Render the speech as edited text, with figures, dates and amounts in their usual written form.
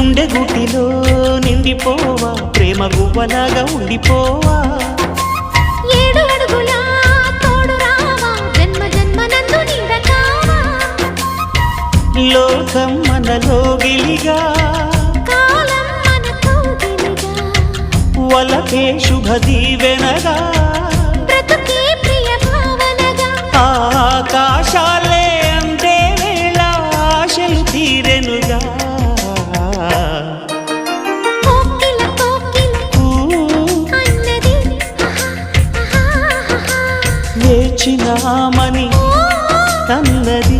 గుండె గుటిలో నిండిపోవా ప్రేమ గువ్వలాగా ఉండిపోవా 7 అడుగుల తోడు రావా జన్మ జన్మనందు నిండకావా లోకం మనలో గిలిగా కాలం మనతో గిలిగా వలకే శుభ దీవెనగా బ్రతుకే ప్రియ భావనగా ఆకాశాలే అందే వేళ ఆశలు తీరెనుగా కోకిల కోకిల అన్నది వేచినామని తన్నది